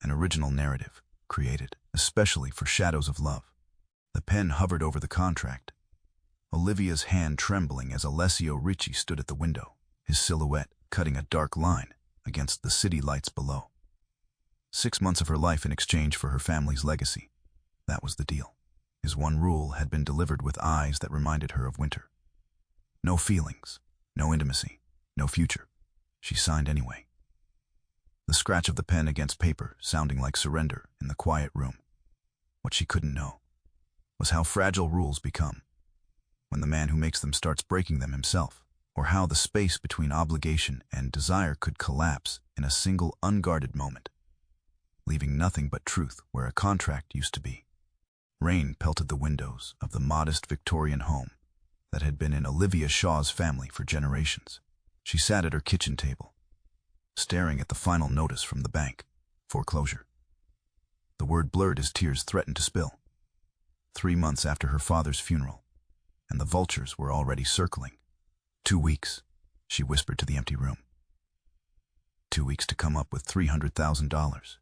an original narrative, created especially for Shadows of Love. The pen hovered over the contract, Olivia's hand trembling as Alessio Ricci stood at the window, his silhouette cutting a dark line against the city lights below. 6 months of her life in exchange for her family's legacy. That was the deal. His one rule had been delivered with eyes that reminded her of winter. No feelings, no intimacy, no future. She signed anyway. The scratch of the pen against paper sounding like surrender in the quiet room. What she couldn't know was how fragile rules become when the man who makes them starts breaking them himself, or how the space between obligation and desire could collapse in a single unguarded moment, leaving nothing but truth where a contract used to be. Rain pelted the windows of the modest Victorian home that had been in Olivia Shaw's family for generations. She sat at her kitchen table, staring at the final notice from the bank, foreclosure. The word blurred as tears threatened to spill. 3 months after her father's funeral, and the vultures were already circling. 2 weeks, she whispered to the empty room. 2 weeks to come up with $300,000.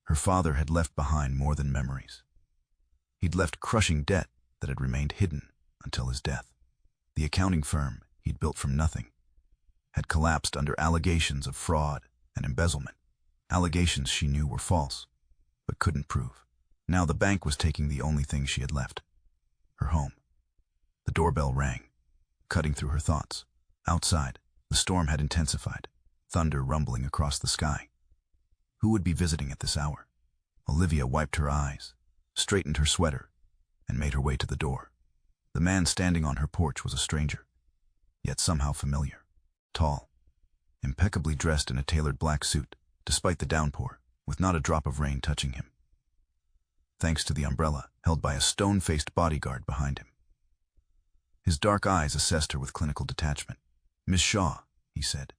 Her father had left behind more than memories. He'd left crushing debt that had remained hidden until his death. The accounting firm he'd built from nothing had collapsed under allegations of fraud and embezzlement. Allegations she knew were false, but couldn't prove. Now the bank was taking the only thing she had left, her home. The doorbell rang, cutting through her thoughts. Outside, the storm had intensified, thunder rumbling across the sky. Who would be visiting at this hour? Olivia wiped her eyes, straightened her sweater, and made her way to the door. The man standing on her porch was a stranger, yet somehow familiar. Tall, impeccably dressed in a tailored black suit, despite the downpour, with not a drop of rain touching him, thanks to the umbrella held by a stone-faced bodyguard behind him. His dark eyes assessed her with clinical detachment. "Miss Shaw," he said,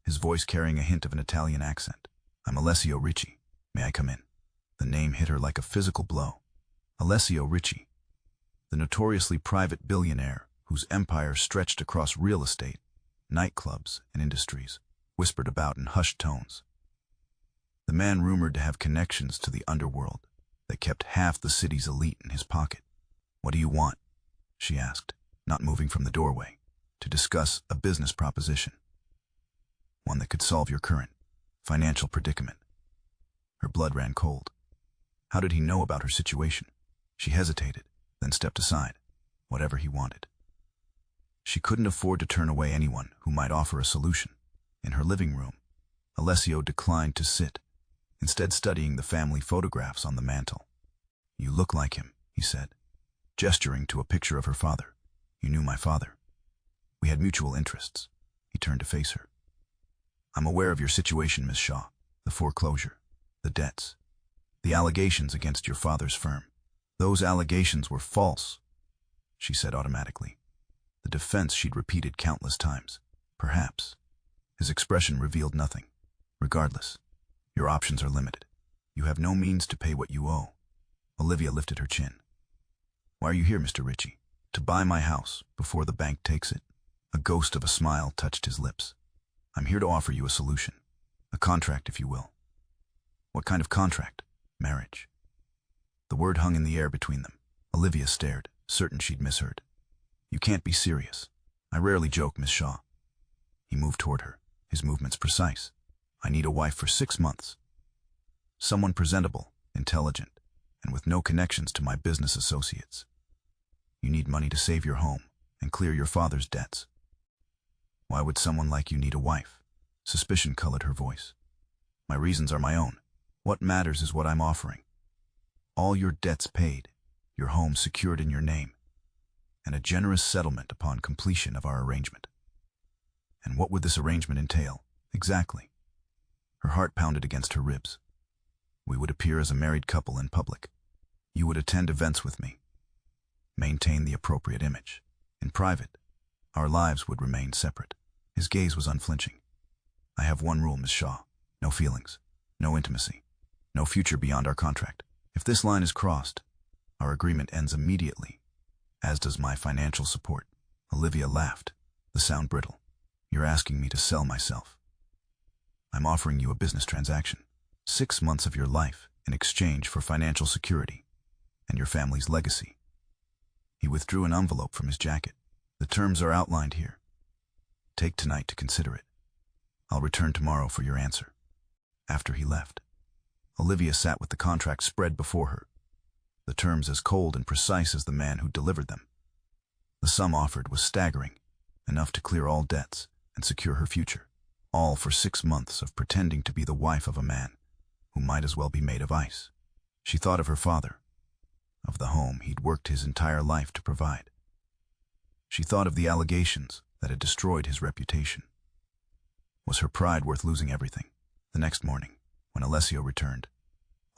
his voice carrying a hint of an Italian accent. "I'm Alessio Ricci. May I come in?" The name hit her like a physical blow. Alessio Ricci, the notoriously private billionaire whose empire stretched across real estate, nightclubs, and industries, whispered about in hushed tones. The man rumored to have connections to the underworld that kept half the city's elite in his pocket. "What do you want?" she asked, not moving from the doorway, to discuss a business proposition, one that could solve your current financial predicament. Her blood ran cold. How did he know about her situation? She hesitated, then stepped aside. Whatever he wanted. She couldn't afford to turn away anyone who might offer a solution. In her living room, Alessio declined to sit, instead studying the family photographs on the mantel. "You look like him," he said, gesturing to a picture of her father. "You knew my father. We had mutual interests." He turned to face her. "I'm aware of your situation, Miss Shaw. The foreclosure, the debts, the allegations against your father's firm. Those allegations were false," she said automatically. The defense she'd repeated countless times. "Perhaps." His expression revealed nothing. "Regardless, your options are limited. You have no means to pay what you owe." Olivia lifted her chin. "Why are you here, Mr. Ricci? To buy my house before the bank takes it?" A ghost of a smile touched his lips. "I'm here to offer you a solution. A contract, if you will." "What kind of contract?" "Marriage." The word hung in the air between them. Olivia stared, certain she'd misheard. "You can't be serious." "I rarely joke, Miss Shaw." He moved toward her, his movements precise. "I need a wife for 6 months. Someone presentable, intelligent, and with no connections to my business associates. You need money to save your home and clear your father's debts." "Why would someone like you need a wife?" Suspicion colored her voice. "My reasons are my own. What matters is what I'm offering. All your debts paid, your home secured in your name, and a generous settlement upon completion of our arrangement." "And what would this arrangement entail, exactly?" Her heart pounded against her ribs. "We would appear as a married couple in public. You would attend events with me. Maintain the appropriate image. In private, our lives would remain separate." His gaze was unflinching. "I have one rule, Miss Shaw. No feelings, no intimacy, no future beyond our contract. If this line is crossed, our agreement ends immediately, as does my financial support." Olivia laughed, the sound brittle. "You're asking me to sell myself." "I'm offering you a business transaction. 6 months of your life in exchange for financial security and your family's legacy. He withdrew an envelope from his jacket. The terms are outlined here. Take tonight to consider it. I'll return tomorrow for your answer. After he left, Olivia sat with the contract spread before her, the terms as cold and precise as the man who delivered them. The sum offered was staggering, enough to clear all debts and secure her future, all for 6 months of pretending to be the wife of a man who might as well be made of ice. She thought of her father, of the home he'd worked his entire life to provide. She thought of the allegations that had destroyed his reputation. Was her pride worth losing everything? The next morning, when Alessio returned,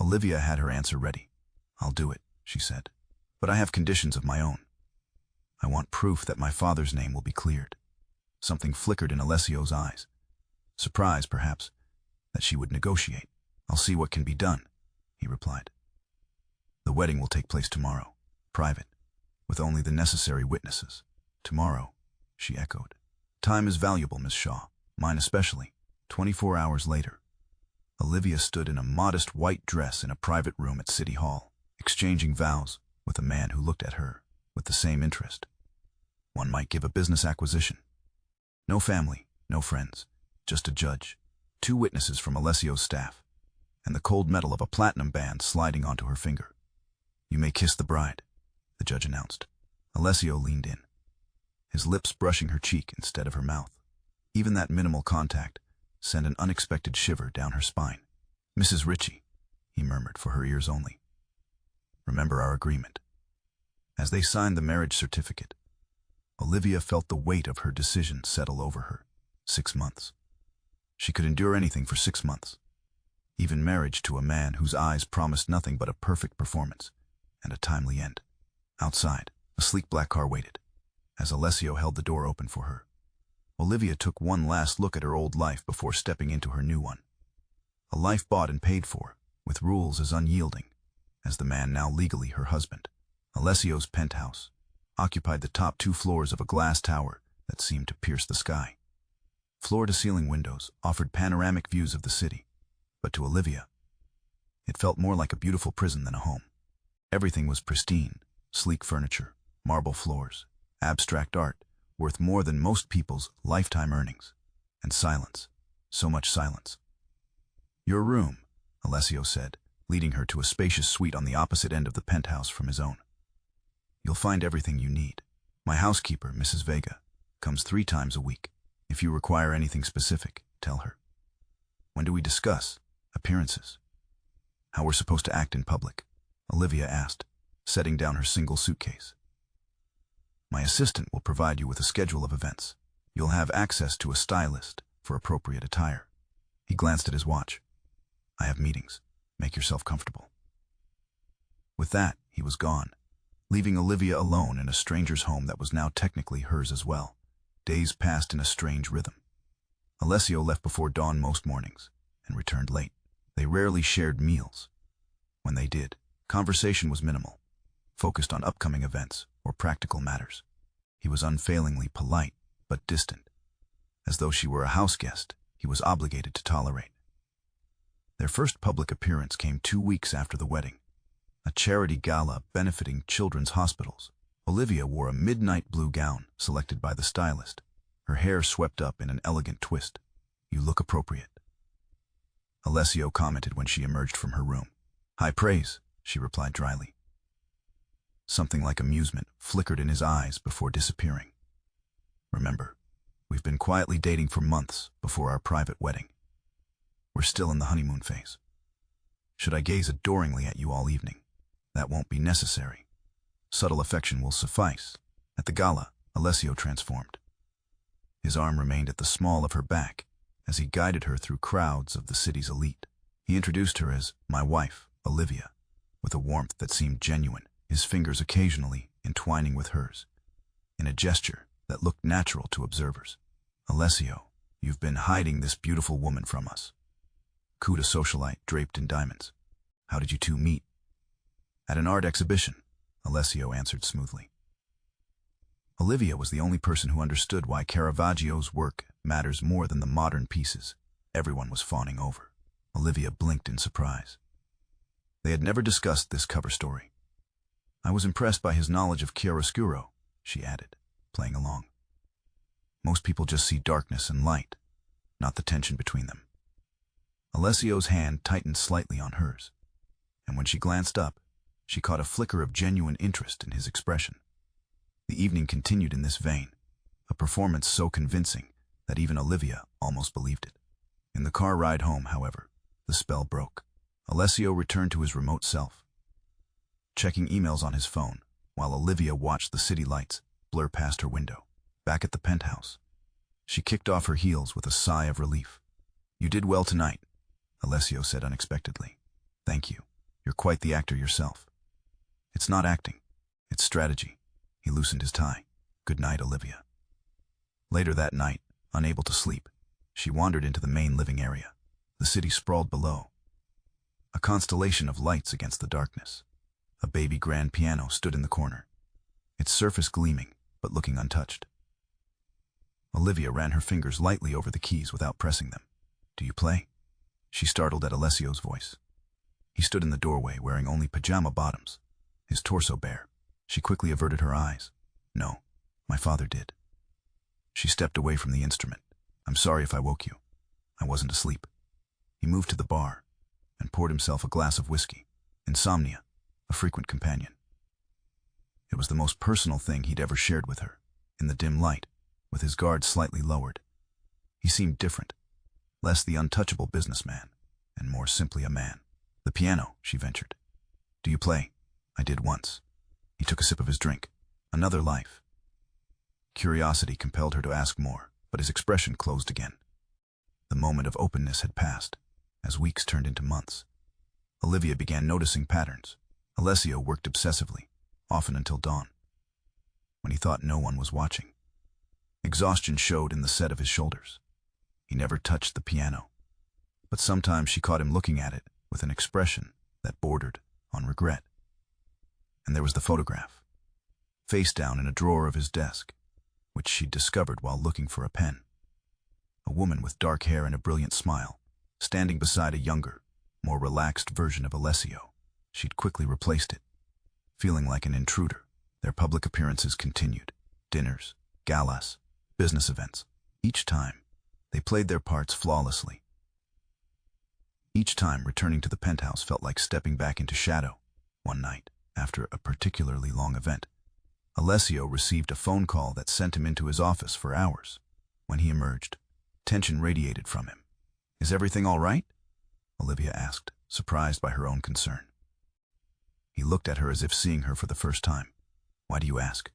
Olivia had her answer ready. I'll do it, she said, but I have conditions of my own. I want proof that my father's name will be cleared. Something flickered in Alessio's eyes. Surprise, perhaps, that she would negotiate. I'll see what can be done, he replied. The wedding will take place tomorrow, private, with only the necessary witnesses. Tomorrow, she echoed. Time is valuable, Miss Shaw, mine especially. 24 hours later, Olivia stood in a modest white dress in a private room at City Hall, exchanging vows with a man who looked at her with the same interest one might give a business acquisition. No family, no friends, just a judge, 2 witnesses from Alessio's staff, and the cold metal of a platinum band sliding onto her finger. You may kiss the bride, the judge announced. Alessio leaned in, his lips brushing her cheek instead of her mouth. Even that minimal contact sent an unexpected shiver down her spine. Mrs. Ricci, he murmured for her ears only. Remember our agreement. As they signed the marriage certificate, Olivia felt the weight of her decision settle over her. 6 months. She could endure anything for 6 months, even marriage to a man whose eyes promised nothing but a perfect performance and a timely end. Outside, a sleek black car waited. As Alessio held the door open for her, Olivia took one last look at her old life before stepping into her new one. A life bought and paid for, with rules as unyielding as the man now legally her husband. Alessio's penthouse occupied the top 2 floors of a glass tower that seemed to pierce the sky. Floor-to-ceiling windows offered panoramic views of the city, but to Olivia, it felt more like a beautiful prison than a home. Everything was pristine, sleek furniture, marble floors, abstract art, worth more than most people's lifetime earnings, and silence, so much silence. Your room, Alessio said, leading her to a spacious suite on the opposite end of the penthouse from his own. You'll find everything you need. My housekeeper, Mrs. Vega, comes 3 times a week. If you require anything specific, tell her. When do we discuss appearances? How we're supposed to act in public? Olivia asked, setting down her single suitcase. My assistant will provide you with a schedule of events. You'll have access to a stylist for appropriate attire. He glanced at his watch. I have meetings. Make yourself comfortable. With that, he was gone, leaving Olivia alone in a stranger's home that was now technically hers as well. Days passed in a strange rhythm. Alessio left before dawn most mornings and returned late. They rarely shared meals. When they did, conversation was minimal, focused on upcoming events or practical matters. He was unfailingly polite, but distant, as though she were a house guest he was obligated to tolerate. Their first public appearance came 2 weeks after the wedding, a charity gala benefiting children's hospitals. Olivia wore a midnight blue gown selected by the stylist, her hair swept up in an elegant twist. You look appropriate, Alessio commented when she emerged from her room. High praise, she replied dryly. Something like amusement flickered in his eyes before disappearing. Remember, we've been quietly dating for months before our private wedding. We're still in the honeymoon phase. Should I gaze adoringly at you all evening? That won't be necessary. Subtle affection will suffice. At the gala, Alessio transformed. His arm remained at the small of her back as he guided her through crowds of the city's elite. He introduced her as my wife, Olivia, with a warmth that seemed genuine, his fingers occasionally entwining with hers, in a gesture that looked natural to observers. Alessio, you've been hiding this beautiful woman from us. Cuda socialite draped in diamonds. How did you 2 meet? At an art exhibition, Alessio answered smoothly. Olivia was the only person who understood why Caravaggio's work matters more than the modern pieces everyone was fawning over. Olivia blinked in surprise. They had never discussed this cover story. I was impressed by his knowledge of chiaroscuro, she added, playing along. Most people just see darkness and light, not the tension between them. Alessio's hand tightened slightly on hers, and when she glanced up, she caught a flicker of genuine interest in his expression. The evening continued in this vein, a performance so convincing that even Olivia almost believed it. In the car ride home, however, the spell broke. Alessio returned to his remote self, checking emails on his phone, while Olivia watched the city lights blur past her window. Back at the penthouse, she kicked off her heels with a sigh of relief. "You did well tonight," Alessio said unexpectedly. "Thank you. You're quite the actor yourself." "It's not acting. It's strategy." He loosened his tie. "Good night, Olivia." Later that night, unable to sleep, she wandered into the main living area. The city sprawled below, a constellation of lights against the darkness. A baby grand piano stood in the corner, its surface gleaming but looking untouched. Olivia ran her fingers lightly over the keys without pressing them. "Do you play?" She startled at Alessio's voice. He stood in the doorway wearing only pajama bottoms, his torso bare. She quickly averted her eyes. "No, my father did." She stepped away from the instrument. "I'm sorry if I woke you. I wasn't asleep." He moved to the bar and poured himself a glass of whiskey. Insomnia, a frequent companion. It was the most personal thing he'd ever shared with her. In the dim light, with his guard slightly lowered, he seemed different, less the untouchable businessman, and more simply a man. "The piano," she ventured. "Do you play?" "I did once." He took a sip of his drink. "Another life." Curiosity compelled her to ask more, but his expression closed again. The moment of openness had passed, as weeks turned into months. Olivia began noticing patterns. Alessio worked obsessively, often until dawn, when he thought no one was watching. Exhaustion showed in the set of his shoulders. He never touched the piano, but sometimes she caught him looking at it with an expression that bordered on regret. And there was the photograph, face down in a drawer of his desk, which she'd discovered while looking for a pen. A woman with dark hair and a brilliant smile, standing beside a younger, more relaxed version of Alessio. She'd quickly replaced it. Feeling like an intruder, their public appearances continued. Dinners, galas, business events. Each time, they played their parts flawlessly. Each time, returning to the penthouse felt like stepping back into shadow. One night, after a particularly long event, Alessio received a phone call that sent him into his office for hours. When he emerged, tension radiated from him. "Is everything all right?" Olivia asked, surprised by her own concern. He looked at her as if seeing her for the first time. "Why do you ask?"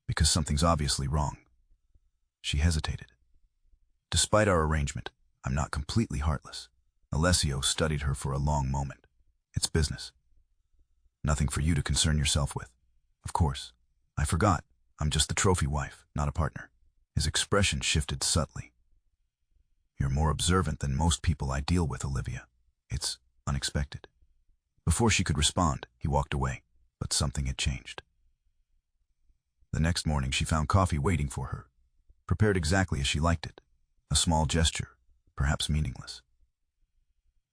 "Because something's obviously wrong." She hesitated. "Despite our arrangement, I'm not completely heartless." Alessio studied her for a long moment. "It's business. Nothing for you to concern yourself with." "Of course. I forgot. I'm just the trophy wife, not a partner." His expression shifted subtly. "You're more observant than most people I deal with, Olivia. It's unexpected." Before she could respond, he walked away, but something had changed. The next morning she found coffee waiting for her, prepared exactly as she liked it. A small gesture, perhaps meaningless.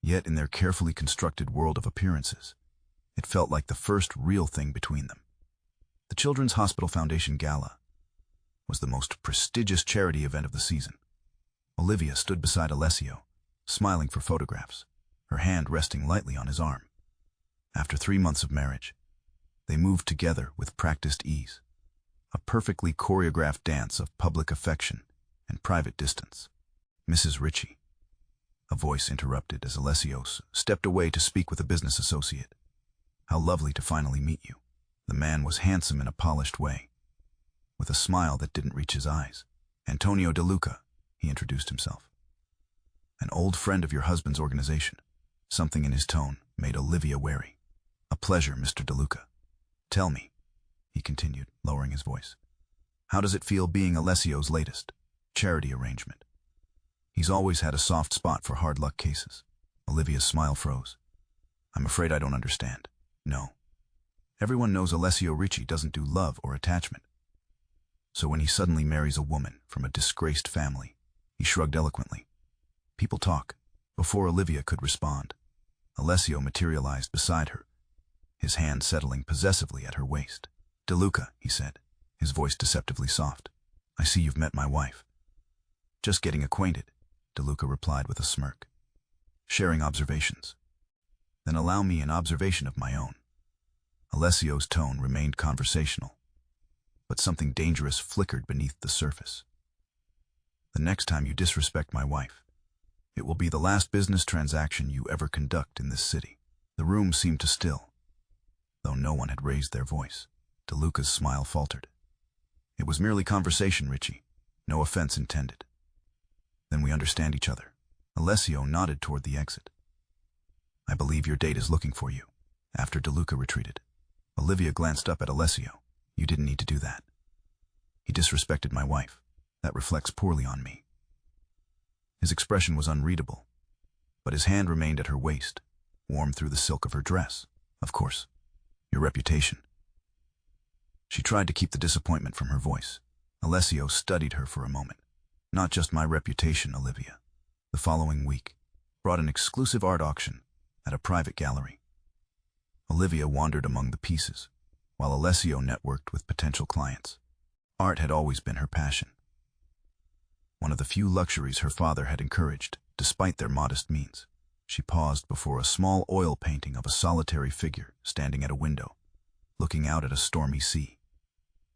Yet in their carefully constructed world of appearances, it felt like the first real thing between them. The Children's Hospital Foundation Gala was the most prestigious charity event of the season. Olivia stood beside Alessio, smiling for photographs, her hand resting lightly on his arm. After 3 months of marriage, they moved together with practiced ease, a perfectly choreographed dance of public affection and private distance. "Mrs. Ricci," a voice interrupted as Alessio stepped away to speak with a business associate. "How lovely to finally meet you." The man was handsome in a polished way, with a smile that didn't reach his eyes. "Antonio De Luca," he introduced himself. "An old friend of your husband's organization." Something in his tone made Olivia wary. "A pleasure, Mr. De Luca. Tell me," he continued, lowering his voice, "how does it feel being Alessio's latest charity arrangement?" He's always had a soft spot for hard luck cases. Olivia's smile froze. "I'm afraid I don't understand." "No. Everyone knows Alessio Ricci doesn't do love or attachment. So when he suddenly marries a woman from a disgraced family," he shrugged eloquently. "People talk." Before Olivia could respond, Alessio materialized beside her, his hand settling possessively at her waist. "DeLuca," he said, his voice deceptively soft. "I see you've met my wife." "Just getting acquainted," DeLuca replied with a smirk. "Sharing observations." "Then allow me an observation of my own." Alessio's tone remained conversational, but something dangerous flickered beneath the surface. "The next time you disrespect my wife, it will be the last business transaction you ever conduct in this city." The room seemed to still, though no one had raised their voice. DeLuca's smile faltered. "It was merely conversation, Ricci. No offense intended." "Then we understand each other." Alessio nodded toward the exit. "I believe your date is looking for you." After DeLuca retreated, Olivia glanced up at Alessio. "You didn't need to do that. He disrespected my wife. That reflects poorly on me." His expression was unreadable, but his hand remained at her waist, warm through the silk of her dress. "Of course. Your reputation." She tried to keep the disappointment from her voice. Alessio studied her for a moment. "Not just my reputation, Olivia. The following week brought an exclusive art auction at a private gallery." Olivia wandered among the pieces, while Alessio networked with potential clients. Art had always been her passion, one of the few luxuries her father had encouraged, despite their modest means. She paused before a small oil painting of a solitary figure standing at a window, looking out at a stormy sea.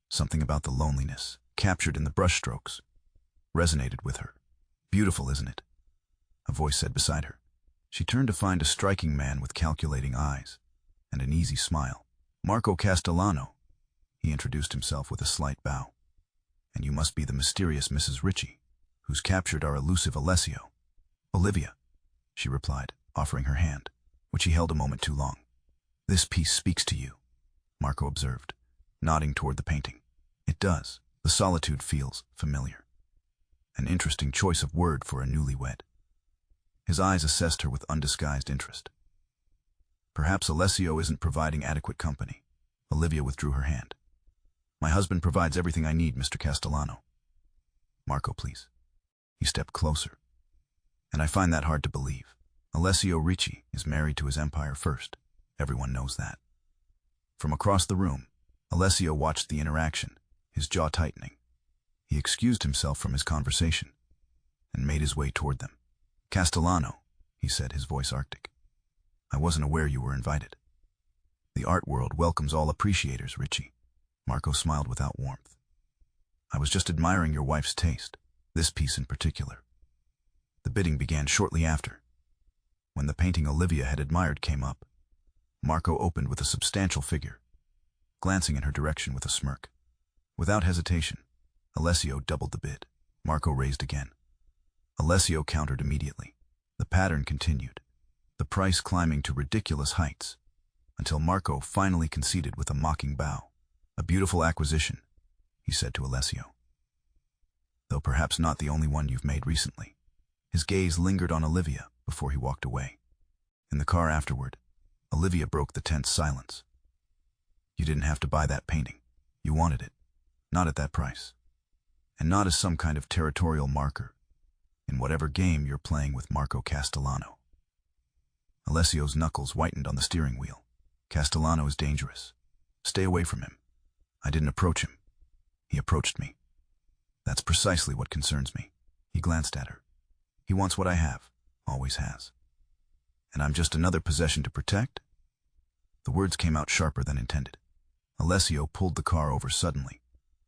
Something about the loneliness, captured in the brushstrokes, resonated with her. "Beautiful, isn't it?" a voice said beside her. She turned to find a striking man with calculating eyes and an easy smile. "Marco Castellano," he introduced himself with a slight bow. "And you must be the mysterious Mrs. Ricci, who's captured our elusive Alessio." "Olivia," she replied, offering her hand, which he held a moment too long. "This piece speaks to you," Marco observed, nodding toward the painting. "It does. The solitude feels familiar." An interesting choice of word for a newlywed. His eyes assessed her with undisguised interest. "Perhaps Alessio isn't providing adequate company." Olivia withdrew her hand. "My husband provides everything I need, Mr. Castellano." "Marco, please." He stepped closer. "And I find that hard to believe. Alessio Ricci is married to his empire first. Everyone knows that." From across the room, Alessio watched the interaction, his jaw tightening. He excused himself from his conversation and made his way toward them. "Castellano," he said, his voice arctic. "I wasn't aware you were invited." "The art world welcomes all appreciators, Ricci." Marco smiled without warmth. "I was just admiring your wife's taste, this piece in particular." The bidding began shortly after. When the painting Olivia had admired came up, Marco opened with a substantial figure, glancing in her direction with a smirk. Without hesitation, Alessio doubled the bid. Marco raised again. Alessio countered immediately. The pattern continued, the price climbing to ridiculous heights, until Marco finally conceded with a mocking bow. "A beautiful acquisition," he said to Alessio. "Though perhaps not the only one you've made recently." His gaze lingered on Olivia before he walked away. In the car afterward, Olivia broke the tense silence. "You didn't have to buy that painting. You wanted it. Not at that price. And not as some kind of territorial marker in whatever game you're playing with Marco Castellano." Alessio's knuckles whitened on the steering wheel. "Castellano is dangerous. Stay away from him. I didn't approach him. He approached me. That's precisely what concerns me." He glanced at her. "He wants what I have, always has. And I'm just another possession to protect?" The words came out sharper than intended. Alessio pulled the car over suddenly,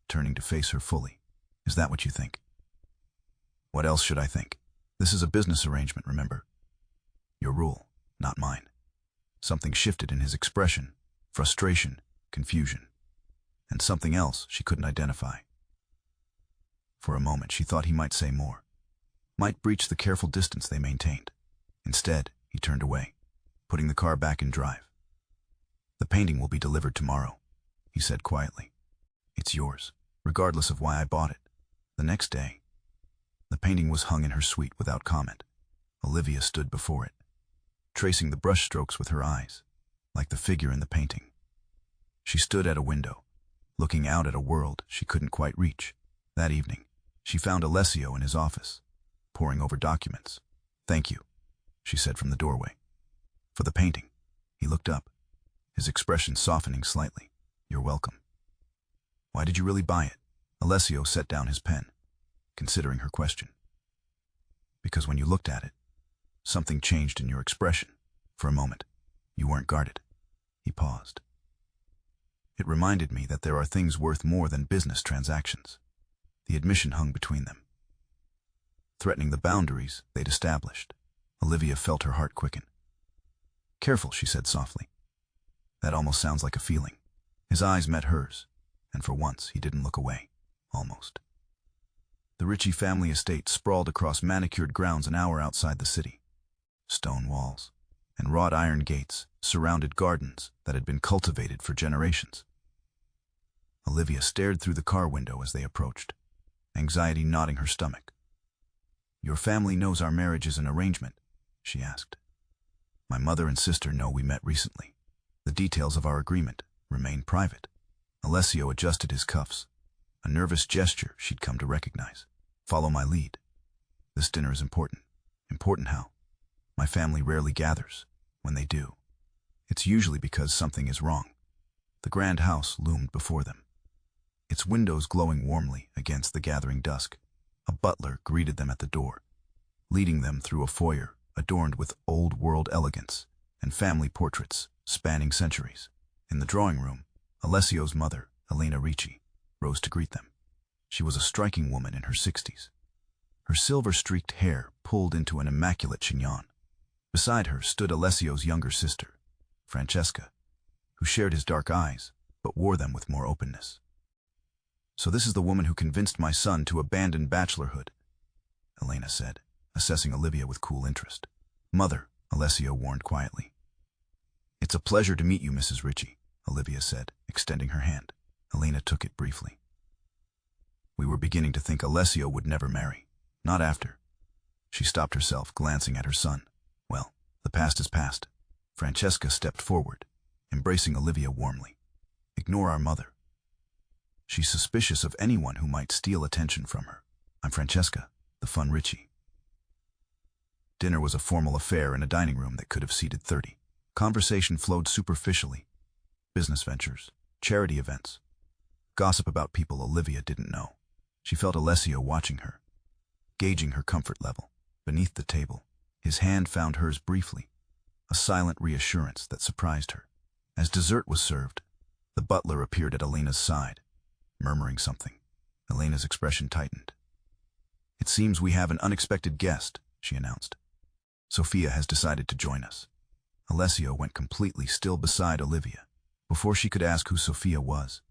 turning to face her fully. "Is that what you think?" "What else should I think? This is a business arrangement, remember? Your rule, not mine." Something shifted in his expression, frustration, confusion, and something else she couldn't identify. For a moment she thought he might say more, might breach the careful distance they maintained. Instead, he turned away, putting the car back in drive. "The painting will be delivered tomorrow," he said quietly. "It's yours, regardless of why I bought it." The next day, the painting was hung in her suite without comment. Olivia stood before it, tracing the brushstrokes with her eyes, like the figure in the painting. She stood at a window, looking out at a world she couldn't quite reach. That evening, she found Alessio in his office, poring over documents. "Thank you," she said from the doorway, For the painting. He looked up, his expression softening slightly. You're welcome. Why did you really buy it? Alessio set down his pen, considering her question. Because when you looked at it, something changed in your expression. For a moment, you weren't guarded. He paused. It reminded me that there are things worth more than business transactions. The admission hung between them, threatening the boundaries they'd established. Olivia felt her heart quicken. Careful, she said softly. That almost sounds like a feeling. His eyes met hers, and for once he didn't look away. Almost. The Ricci family estate sprawled across manicured grounds an hour outside the city. Stone walls and wrought iron gates surrounded gardens that had been cultivated for generations. Olivia stared through the car window as they approached, anxiety knotting her stomach. Your family knows our marriage is an arrangement, she asked. My mother and sister know we met recently. The details of our agreement remain private. Alessio adjusted his cuffs, a nervous gesture she'd come to recognize. Follow my lead. This dinner is important. Important how? My family rarely gathers. When they do, it's usually because something is wrong. The grand house loomed before them, its windows glowing warmly against the gathering dusk. A butler greeted them at the door, leading them through a foyer adorned with old-world elegance and family portraits spanning centuries. In the drawing room, Alessio's mother, Olivia Ricci, rose to greet them. She was a striking woman in her 60s, her silver-streaked hair pulled into an immaculate chignon. Beside her stood Alessio's younger sister, Francesca, who shared his dark eyes, but wore them with more openness. So this is the woman who convinced my son to abandon bachelorhood, Elena said, assessing Olivia with cool interest. Mother, Alessio warned quietly. It's a pleasure to meet you, Mrs. Ricci, Olivia said, extending her hand. Elena took it briefly. We were beginning to think Alessio would never marry. Not after. She stopped herself, glancing at her son. Well, the past is past. Francesca stepped forward, embracing Olivia warmly. Ignore our mother. She's suspicious of anyone who might steal attention from her. I'm Francesca, the fun Ricci. Dinner was a formal affair in a dining room that could have seated 30. Conversation flowed superficially. Business ventures, charity events, gossip about people Olivia didn't know. She felt Alessio watching her, gauging her comfort level. Beneath the table, his hand found hers briefly, a silent reassurance that surprised her. As dessert was served, the butler appeared at Elena's side, murmuring something. Elena's expression tightened. It seems we have an unexpected guest, she announced. Sophia has decided to join us. Alessio went completely still beside Olivia, before she could ask who Sophia was.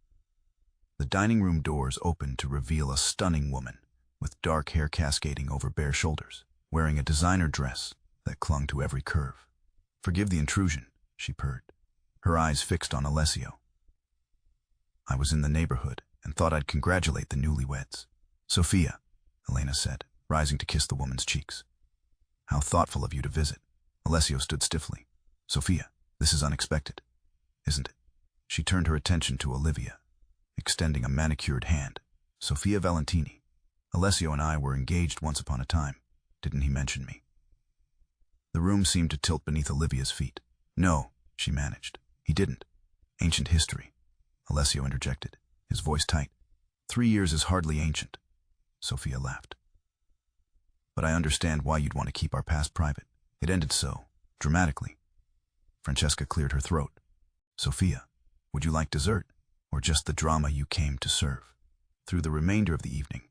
The dining room doors opened to reveal a stunning woman, with dark hair cascading over bare shoulders, wearing a designer dress that clung to every curve. Forgive the intrusion, she purred, her eyes fixed on Alessio. I was in the neighborhood and thought I'd congratulate the newlyweds. Sophia, Elena said, rising to kiss the woman's cheeks. How thoughtful of you to visit. Alessio stood stiffly. Sophia, this is unexpected, isn't it? She turned her attention to Olivia, extending a manicured hand. Sophia Valentini. Alessio and I were engaged once upon a time. Didn't he mention me? The room seemed to tilt beneath Olivia's feet. No, she managed. He didn't. Ancient history, Alessio interjected, his voice tight. 3 years is hardly ancient, Sophia laughed. But I understand why you'd want to keep our past private. It ended so, dramatically. Francesca cleared her throat. Sophia, would you like dessert, or just the drama you came to serve? Through the remainder of the evening,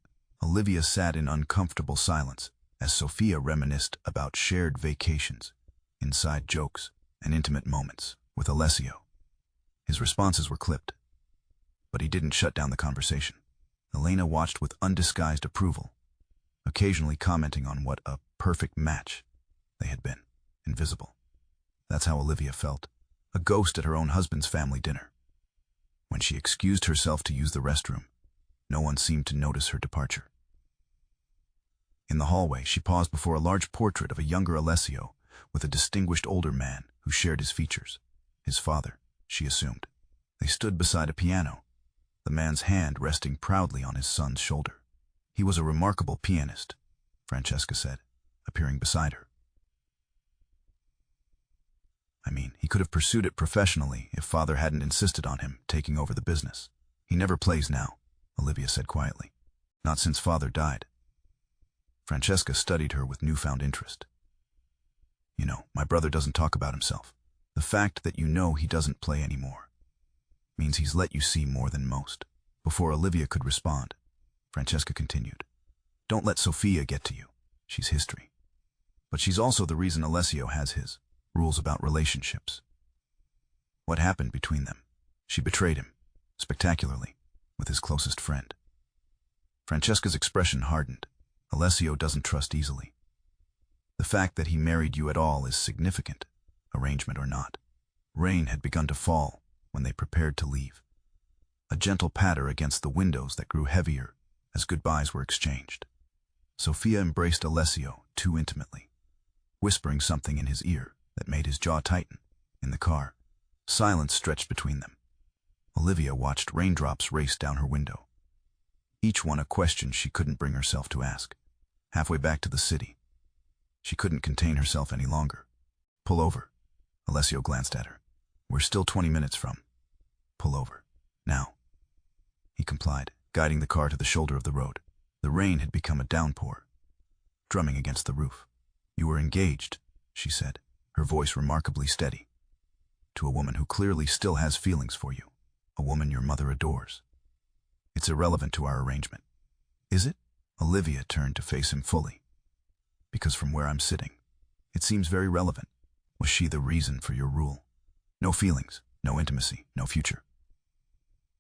Olivia sat in uncomfortable silence as Sophia reminisced about shared vacations, inside jokes, and intimate moments with Alessio. His responses were clipped, but he didn't shut down the conversation. Elena watched with undisguised approval, occasionally commenting on what a perfect match they had been. Invisible. That's how Olivia felt, a ghost at her own husband's family dinner. When she excused herself to use the restroom, no one seemed to notice her departure. In the hallway, she paused before a large portrait of a younger Alessio with a distinguished older man who shared his features. His father, she assumed. They stood beside a piano, the man's hand resting proudly on his son's shoulder. He was a remarkable pianist, Francesca said, appearing beside her. He could have pursued it professionally if Father hadn't insisted on him taking over the business. He never plays now, Olivia said quietly. Not since Father died. Francesca studied her with newfound interest. My brother doesn't talk about himself. The fact that he doesn't play anymore means he's let you see more than most. Before Olivia could respond, Francesca continued. Don't let Sofia get to you. She's history. But she's also the reason Alessio has his rules about relationships. What happened between them? She betrayed him, spectacularly, with his closest friend. Francesca's expression hardened. Alessio doesn't trust easily. The fact that he married you at all is significant, arrangement or not. Rain had begun to fall when they prepared to leave. A gentle patter against the windows that grew heavier as goodbyes were exchanged. Sofia embraced Alessio too intimately, whispering something in his ear that made his jaw tighten. In the car, silence stretched between them. Olivia watched raindrops race down her window, each one a question she couldn't bring herself to ask. Halfway back to the city, she couldn't contain herself any longer. Pull over. Alessio glanced at her. We're still 20 minutes from. Pull over. Now. He complied, guiding the car to the shoulder of the road. The rain had become a downpour, drumming against the roof. You were engaged, she said, her voice remarkably steady. To a woman who clearly still has feelings for you. A woman your mother adores. It's irrelevant to our arrangement. Is it? Olivia turned to face him fully. Because from where I'm sitting, it seems very relevant. Was she the reason for your rule? No feelings, no intimacy, no future.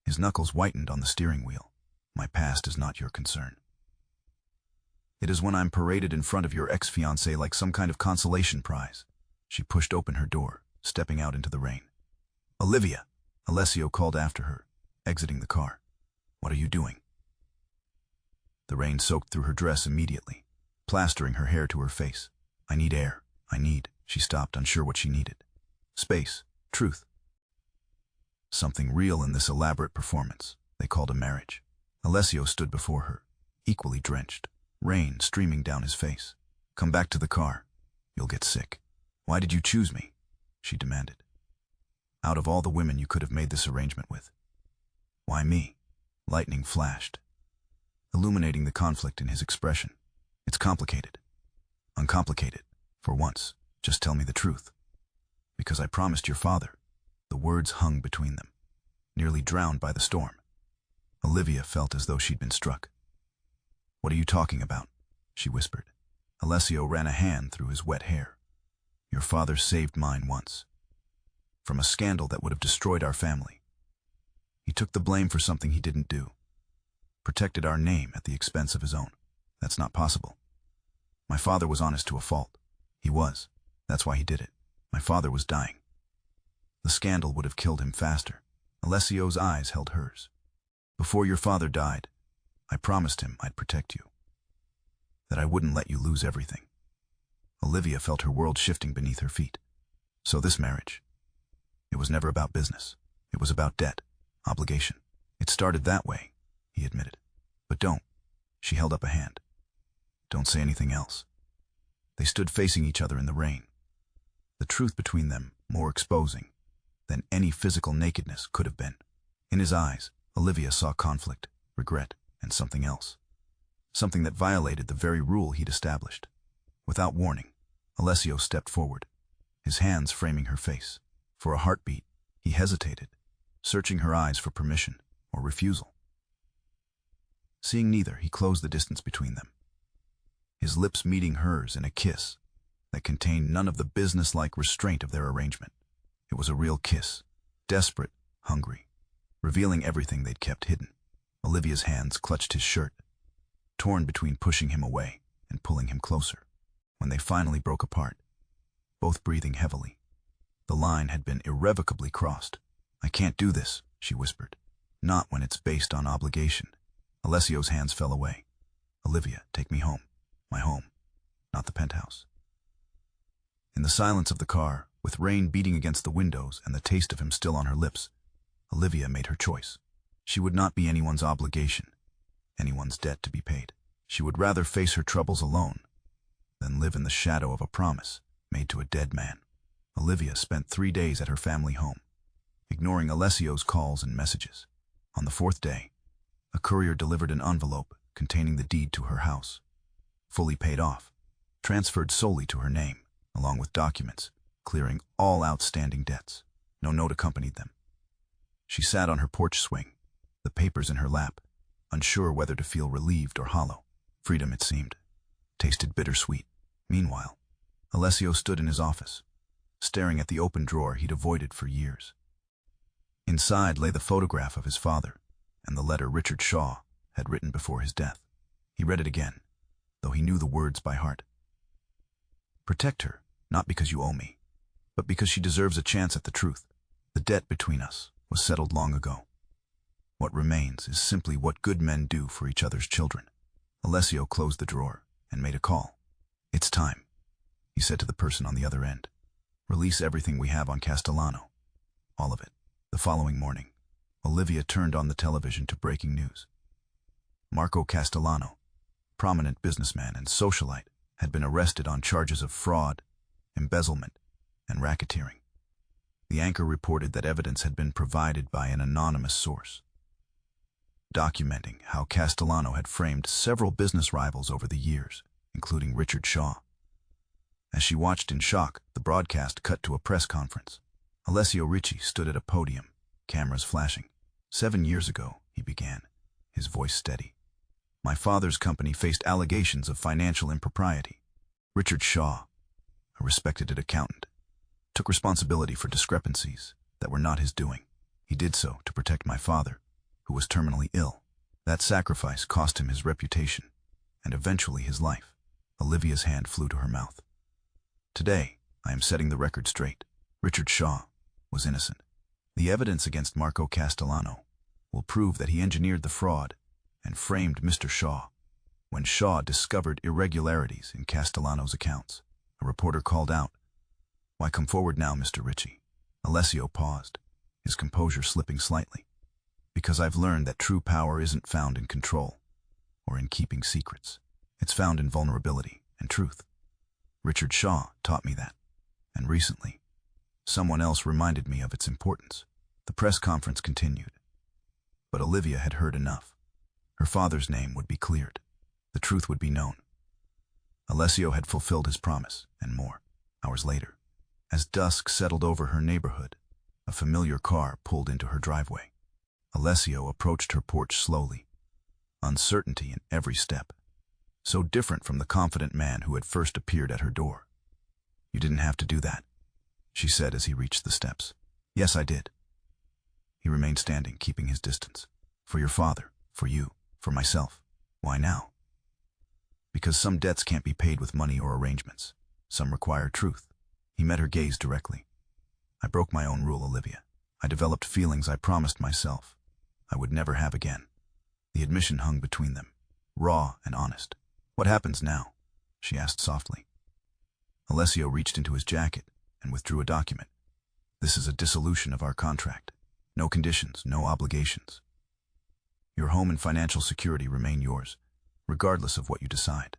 His knuckles whitened on the steering wheel. My past is not your concern. It is when I'm paraded in front of your ex-fiancé like some kind of consolation prize. She pushed open her door, stepping out into the rain. Olivia! Alessio called after her, exiting the car. What are you doing? The rain soaked through her dress immediately, plastering her hair to her face. I need air. She stopped, unsure what she needed. Space. Truth. Something real in this elaborate performance they called a marriage. Alessio stood before her, equally drenched, rain streaming down his face. Come back to the car. You'll get sick. Why did you choose me? She demanded. Out of all the women you could have made this arrangement with. Why me? Lightning flashed, illuminating the conflict in his expression. It's complicated. Uncomplicated. For once, just tell me the truth. Because I promised your father. The words hung between them, nearly drowned by the storm. Olivia felt as though she'd been struck. What are you talking about? She whispered. Alessio ran a hand through his wet hair. Your father saved mine once. From a scandal that would have destroyed our family. He took the blame for something he didn't do. Protected our name at the expense of his own. That's not possible. My father was honest to a fault. He was. That's why he did it. My father was dying. The scandal would have killed him faster. Alessio's eyes held hers. Before your father died, I promised him I'd protect you. That I wouldn't let you lose everything. Olivia felt her world shifting beneath her feet. So this marriage, it was never about business. It was about debt, obligation. It started that way, he admitted. But don't. She held up a hand. Don't say anything else. They stood facing each other in the rain. The truth between them more exposing than any physical nakedness could have been. In his eyes, Olivia saw conflict, regret, and something else. Something that violated the very rule he'd established. Without warning, Alessio stepped forward, his hands framing her face. For a heartbeat, he hesitated, searching her eyes for permission or refusal. Seeing neither, he closed the distance between them, his lips meeting hers in a kiss that contained none of the business-like restraint of their arrangement. It was a real kiss, desperate, hungry, revealing everything they'd kept hidden. Olivia's hands clutched his shirt, torn between pushing him away and pulling him closer. When they finally broke apart, both breathing heavily, the line had been irrevocably crossed. I can't do this, she whispered. Not when it's based on obligation. Alessio's hands fell away. Olivia, take me home. My home, not the penthouse. In the silence of the car, with rain beating against the windows and the taste of him still on her lips, Olivia made her choice. She would not be anyone's obligation, anyone's debt to be paid. She would rather face her troubles alone than live in the shadow of a promise made to a dead man. Olivia spent 3 days at her family home, ignoring Alessio's calls and messages. On the 4th day, a courier delivered an envelope containing the deed to her house, fully paid off, transferred solely to her name, along with documents clearing all outstanding debts. No note accompanied them. She sat on her porch swing, the papers in her lap, unsure whether to feel relieved or hollow. Freedom, it seemed, tasted bittersweet. Meanwhile, Alessio stood in his office, staring at the open drawer he'd avoided for years. Inside lay the photograph of his father and the letter Richard Shaw had written before his death. He read it again, though he knew the words by heart. Protect her, not because you owe me, but because she deserves a chance at the truth. The debt between us was settled long ago. What remains is simply what good men do for each other's children. Alessio closed the drawer and made a call. It's time, he said to the person on the other end. Release everything we have on Castellano. All of it. The following morning, Olivia turned on the television to breaking news. Marco Castellano, prominent businessman and socialite, had been arrested on charges of fraud, embezzlement, and racketeering. The anchor reported that evidence had been provided by an anonymous source, documenting how Castellano had framed several business rivals over the years, including Richard Shaw. As she watched in shock, the broadcast cut to a press conference. Alessio Ricci stood at a podium, cameras flashing. 7 years ago, he began, his voice steady. My father's company faced allegations of financial impropriety. Richard Shaw, a respected accountant, took responsibility for discrepancies that were not his doing. He did so to protect my father, who was terminally ill. That sacrifice cost him his reputation, and eventually his life. Olivia's hand flew to her mouth. Today, I am setting the record straight. Richard Shaw was innocent. The evidence against Marco Castellano will prove that he engineered the fraud and framed Mr. Shaw. When Shaw discovered irregularities in Castellano's accounts, a reporter called out, "Why, come forward now, Mr. Ricci." Alessio paused, his composure slipping slightly. Because I've learned that true power isn't found in control or in keeping secrets. It's found in vulnerability and truth. Richard Shaw taught me that, and recently, someone else reminded me of its importance. The press conference continued, but Olivia had heard enough. Her father's name would be cleared. The truth would be known. Alessio had fulfilled his promise, and more. Hours later, as dusk settled over her neighborhood, a familiar car pulled into her driveway. Alessio approached her porch slowly, uncertainty in every step, so different from the confident man who had first appeared at her door. "You didn't have to do that," she said as he reached the steps. "Yes, I did." He remained standing, keeping his distance. "For your father, for you, for myself. Why now?" "Because some debts can't be paid with money or arrangements. Some require truth." He met her gaze directly. "I broke my own rule, Olivia. I developed feelings I promised myself I would never have again." The admission hung between them, raw and honest. "What happens now?" she asked softly. Alessio reached into his jacket and withdrew a document. "This is a dissolution of our contract. No conditions, no obligations. Your home and financial security remain yours, regardless of what you decide."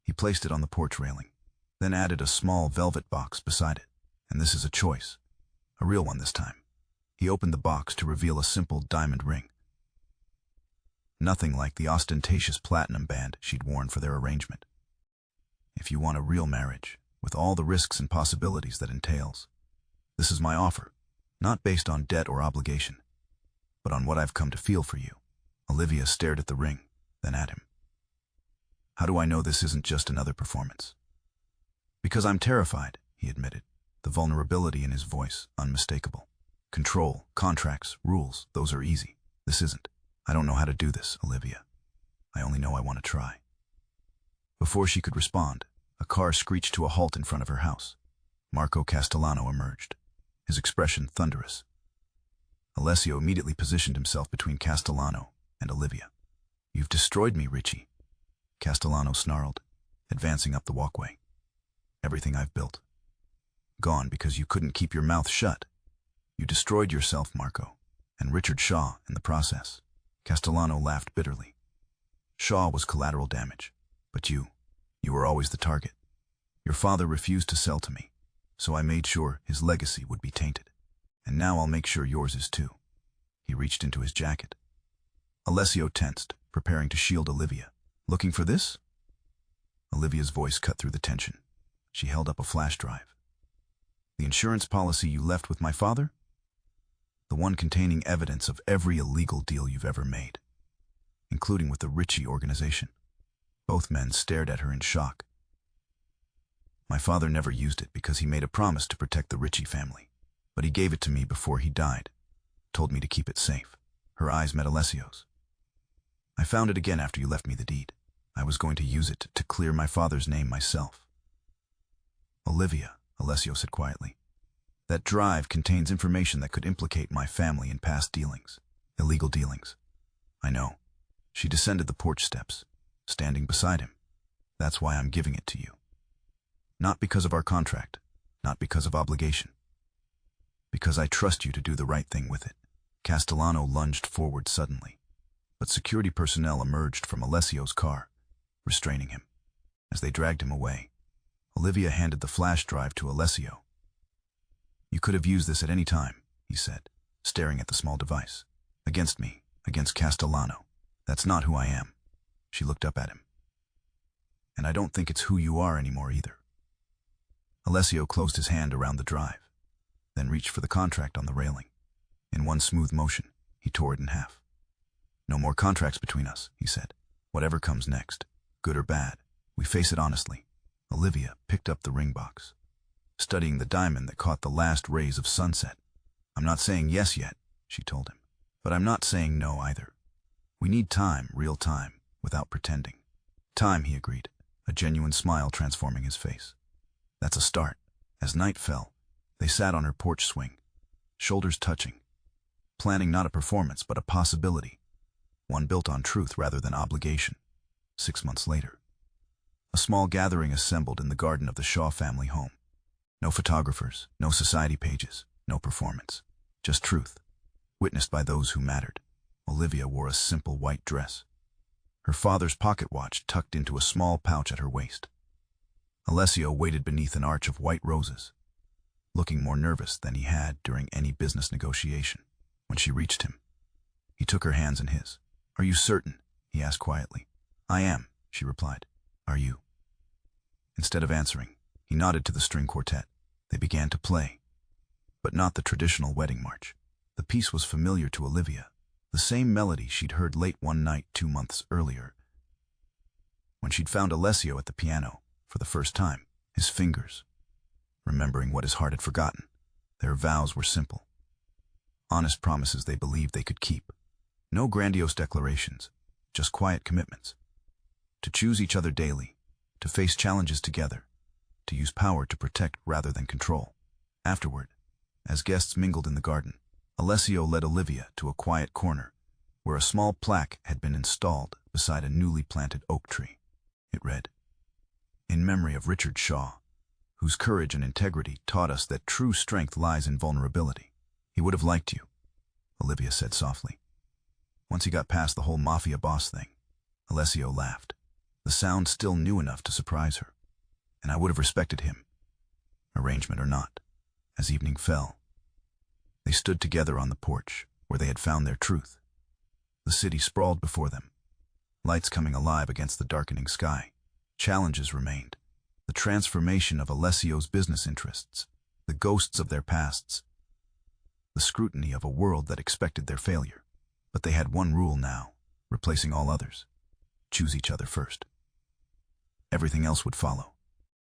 He placed it on the porch railing, then added a small velvet box beside it. "And this is a choice. A real one this time." He opened the box to reveal a simple diamond ring. Nothing like the ostentatious platinum band she'd worn for their arrangement. "If you want a real marriage, with all the risks and possibilities that entails, this is my offer, not based on debt or obligation, but on what I've come to feel for you." Olivia stared at the ring, then at him. "How do I know this isn't just another performance?" "Because I'm terrified," he admitted, the vulnerability in his voice unmistakable. "Control, contracts, rules, those are easy. This isn't. I don't know how to do this, Olivia. I only know I want to try." Before she could respond, a car screeched to a halt in front of her house. Marco Castellano emerged, his expression thunderous. Alessio immediately positioned himself between Castellano and Olivia. "You've destroyed me, Ricci," Castellano snarled, advancing up the walkway. "Everything I've built. Gone because you couldn't keep your mouth shut. You destroyed yourself, Marco, and Richard Shaw in the process." Castellano laughed bitterly. "Shaw was collateral damage, but you were always the target. Your father refused to sell to me. so I made sure his legacy would be tainted. And now I'll make sure yours is too. He reached into his jacket. Alessio tensed, preparing to shield Olivia. Looking for this? Olivia's voice cut through the tension. She held up a flash drive. The insurance policy you left with my father? The one containing evidence of every illegal deal you've ever made, including with the Ricci organization. Both men stared at her in shock. My father never used it because he made a promise to protect the Ricci family. But he gave it to me before he died, told me to keep it safe. Her eyes met Alessio's. I found it again after you left me the deed. I was going to use it to clear my father's name myself. Olivia, Alessio said quietly, that drive contains information that could implicate my family in past dealings, illegal dealings. I know. She descended the porch steps, standing beside him. That's why I'm giving it to you. Not because of our contract, not because of obligation. Because I trust you to do the right thing with it. Castellano lunged forward suddenly, but security personnel emerged from Alessio's car, restraining him. As they dragged him away, Olivia handed the flash drive to Alessio. You could have used this at any time, he said, staring at the small device. Against me, against Castellano. That's not who I am. She looked up at him. And I don't think it's who you are anymore either. Alessio closed his hand around the drive, then reached for the contract on the railing. In one smooth motion, he tore it in half. No more contracts between us, he said. Whatever comes next, good or bad, we face it honestly. Olivia picked up the ring box, studying the diamond that caught the last rays of sunset. I'm not saying yes yet, she told him, but I'm not saying no either. We need time, real time, without pretending. Time, he agreed, a genuine smile transforming his face. That's a start. As night fell, they sat on her porch swing, shoulders touching, planning not a performance but a possibility, one built on truth rather than obligation. 6 months later, a small gathering assembled in the garden of the Shaw family home. No photographers, no society pages, no performance, just truth, witnessed by those who mattered. Olivia wore a simple white dress, her father's pocket watch tucked into a small pouch at her waist. Alessio waited beneath an arch of white roses, looking more nervous than he had during any business negotiation. When she reached him, he took her hands in his. Are you certain? He asked quietly. I am, she replied. Are you? Instead of answering, he nodded to the string quartet. They began to play, but not the traditional wedding march. The piece was familiar to Olivia, the same melody she'd heard late one night 2 months earlier, when she'd found Alessio at the piano for the first time, his fingers, remembering what his heart had forgotten. Their vows were simple, honest promises they believed they could keep. No grandiose declarations, just quiet commitments. To choose each other daily, to face challenges together, to use power to protect rather than control. Afterward, as guests mingled in the garden, Alessio led Olivia to a quiet corner where a small plaque had been installed beside a newly planted oak tree. It read, in memory of Richard Shaw, whose courage and integrity taught us that true strength lies in vulnerability. He would have liked you, Olivia said softly. Once he got past the whole Mafia boss thing, Alessio laughed, the sound still new enough to surprise her. And I would have respected him, arrangement or not. As evening fell, they stood together on the porch where they had found their truth. The city sprawled before them, lights coming alive against the darkening sky. Challenges remained. The transformation of Alessio's business interests, the ghosts of their pasts, the scrutiny of a world that expected their failure. But they had one rule now, replacing all others. Choose each other first. Everything else would follow.